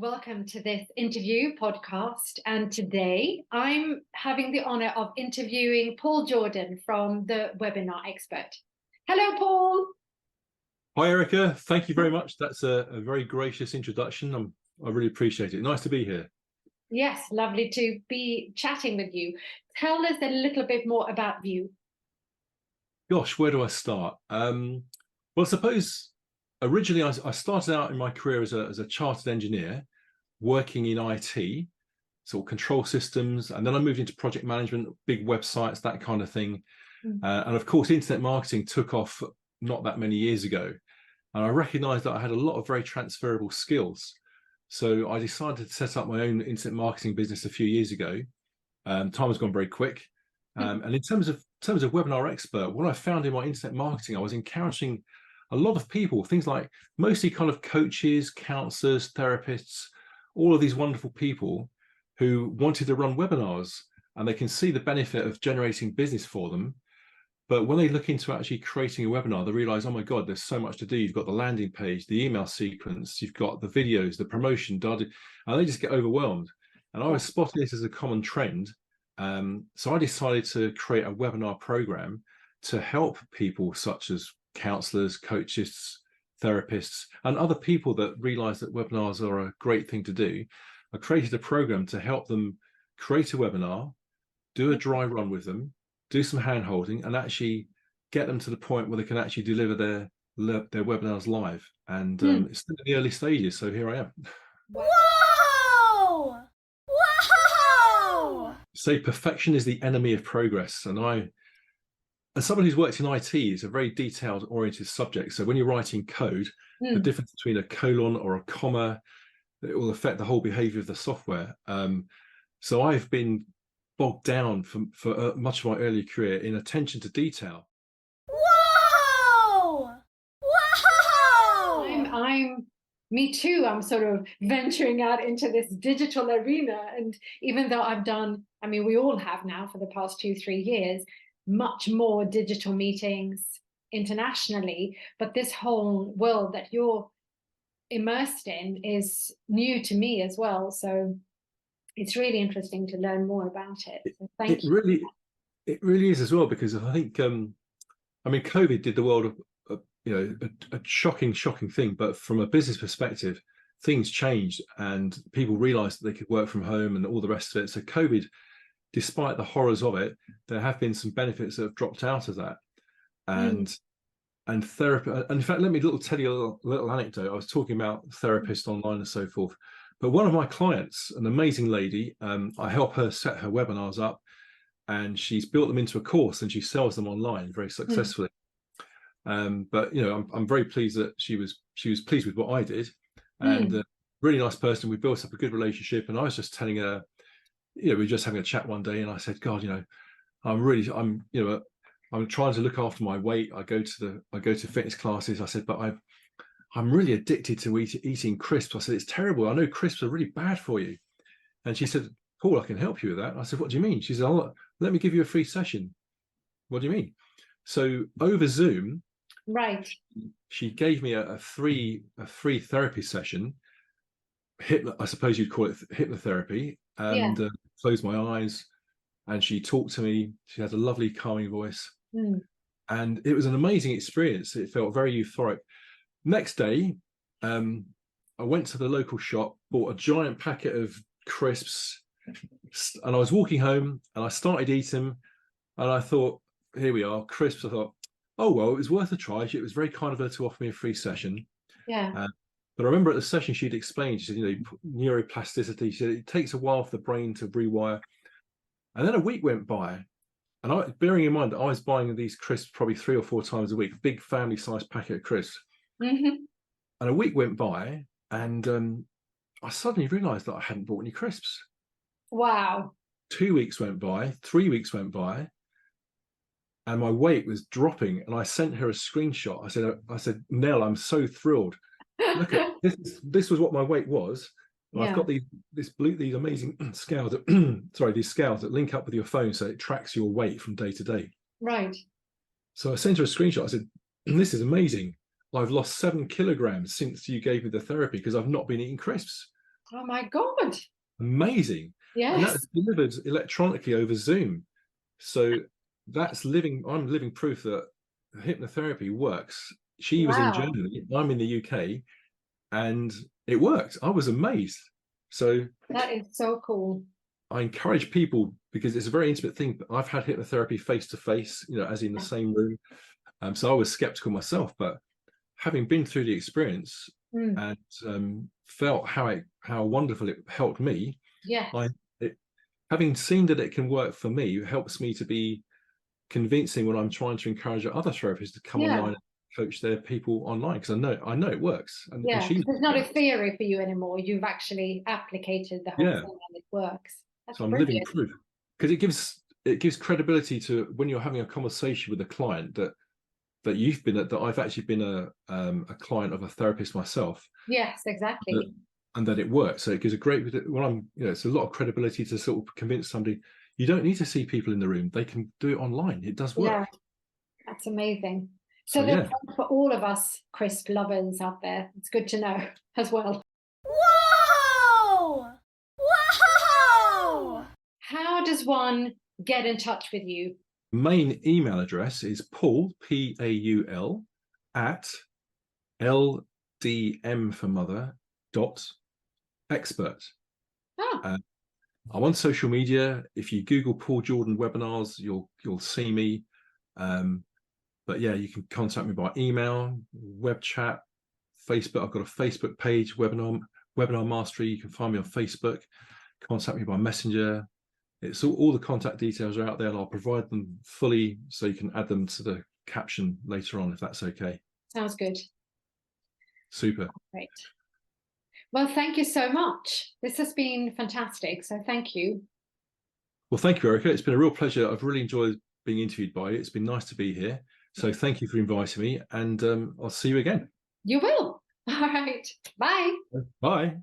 welcome to this interview podcast. And today I'm having the honor of interviewing Paul Jordan from the Webinar Expert. Hello, Paul. Hi, Erica. Thank you very much. That's a very gracious introduction. I really appreciate it. Nice to be here. Yes, lovely to be chatting with you. Tell us a little bit more about you. Gosh, where do I start? Well, I suppose originally I started out in my career as a chartered engineer working in IT, sort of control systems, and then I moved into project management, big websites, that kind of thing. And of course, internet marketing took off not that many years ago. And I recognized that I had a lot of very transferable skills. So I decided to set up my own internet marketing business a few years ago. Time has gone very quick. And in terms of Webinar Expert, what I found in my internet marketing, I was encountering a lot of people, things like mostly kind of coaches, counselors, therapists, all of these wonderful people who wanted to run webinars, and they can see the benefit of generating business for them. But when they look into actually creating a webinar, they realize, oh my God, there's so much to do. You've got the landing page, the email sequence, you've got the videos, the promotion, and they just get overwhelmed. And I was spotting this as a common trend. So I decided to create a webinar program to help people such as counselors, coaches, therapists, and other people that realize that webinars are a great thing to do. I created a program to help them create a webinar, do a dry run with them, do some hand holding, and actually get them to the point where they can actually deliver their webinars live. And it's still in the early stages, so here I am. Whoa! Whoa! Say perfection is the enemy of progress. And as someone who's worked in IT, it's a very detailed oriented subject. So when you're writing code, the difference between a colon or a comma, it will affect the whole behavior of the software. So I've been bogged down for much of my early career in attention to detail. Whoa! Whoa! Me too. I'm sort of venturing out into this digital arena. And even though I've done, we all have now for the past 2-3 years, much more digital meetings internationally, but this whole world that you're immersed in is new to me as well. So it's really interesting to learn more about it. So thank you. It really is as well, because I think, COVID did the world a shocking thing, but from a business perspective, things changed and people realized that they could work from home and all the rest of it. So COVID, despite the horrors of it, there have been some benefits that have dropped out of that. And therapy, and in fact, let me tell you a little anecdote. I was talking about therapists online and so forth, but one of my clients, an amazing lady, I help her set her webinars up, and she's built them into a course and she sells them online very successfully. But I'm very pleased that she was pleased with what I did, and really nice person. We built up a good relationship, and I was just telling her, we were just having a chat one day, and I said, God, I'm trying to look after my weight. I go to fitness classes. I said, but I'm really addicted to eating crisps. I said, it's terrible. I know crisps are really bad for you. And she said, Paul, I can help you with that. I said, what do you mean? She said, let me give you a free session. What do you mean? So over Zoom, right, she gave me a free therapy session. I suppose you'd call it hypnotherapy. And closed my eyes, and she talked to me. She has a lovely calming voice. And it was an amazing experience. It felt very euphoric. Next day, I went to the local shop, bought a giant packet of crisps, and I was walking home and I started eating them, and I thought, here we are, crisps. I thought, oh, well, it was worth a try. It was very kind of her to offer me a free session. But I remember at the session she'd explained, she said, neuroplasticity, she said it takes a while for the brain to rewire. And then a week went by, and bearing in mind that I was buying these crisps probably 3 or 4 times a week, big family-sized packet of crisps. And a week went by, and I suddenly realized that I hadn't bought any crisps. Wow. 2 weeks went by, 3 weeks went by, and my weight was dropping. And I sent her a screenshot. I said, Nell, I'm so thrilled. Look at this was what my weight was. I've got these amazing scales that these scales that link up with your phone, so it tracks your weight from day to day. Right. So I sent her a screenshot. I said, this is amazing. I've lost 7 kilograms since you gave me the therapy because I've not been eating crisps. Oh my God. Amazing. And Yes. that's delivered electronically over Zoom. So that's I'm living proof that hypnotherapy works. She was in Wow. Germany, I'm in the UK, and it worked. I was amazed. So That is so cool. I encourage people, because it's a very intimate thing. I've had hypnotherapy face to face, as in the same room. So I was skeptical myself, but having been through the experience Mm. and felt how wonderful it helped me, Yes. having seen that it can work for me helps me to be convincing when I'm trying to encourage other therapists to come Yeah. online and coach their people online, because I know it works, and Yeah. she It's not a theory for you anymore. You've actually applicated the whole yeah. thing and it works. That's So I'm living brilliant. proof, because it gives credibility to when you're having a conversation with a client that I've actually been a client of a therapist myself, Yes, exactly. and that it works. So it gives a great, it's a lot of credibility to sort of convince somebody you don't need to see people in the room. They can do it online. It does work. Yeah, that's amazing. So So that's yeah, for all of us crisp lovers out there. It's good to know as well. Whoa! Whoa! How does one get in touch with you? main email address is Paul, Paul, at ldm for mother .expert. Oh, I'm on social media. If you Google Paul Jordan webinars, you'll see me. But yeah, you can contact me by email, web chat, Facebook. I've got a Facebook page, Webinar Mastery. You can find me on Facebook. Contact me by Messenger. It's all the contact details are out there, and I'll provide them fully so you can add them to the caption later on, if that's okay. sounds good. Super. Great. Well, thank you so much. This has been fantastic. So thank you. Well, thank you, Erica. It's been a real pleasure. I've really enjoyed being interviewed by you. It's been nice to be here. So thank you for inviting me, and I'll see you again. You will. All right. Bye. Bye.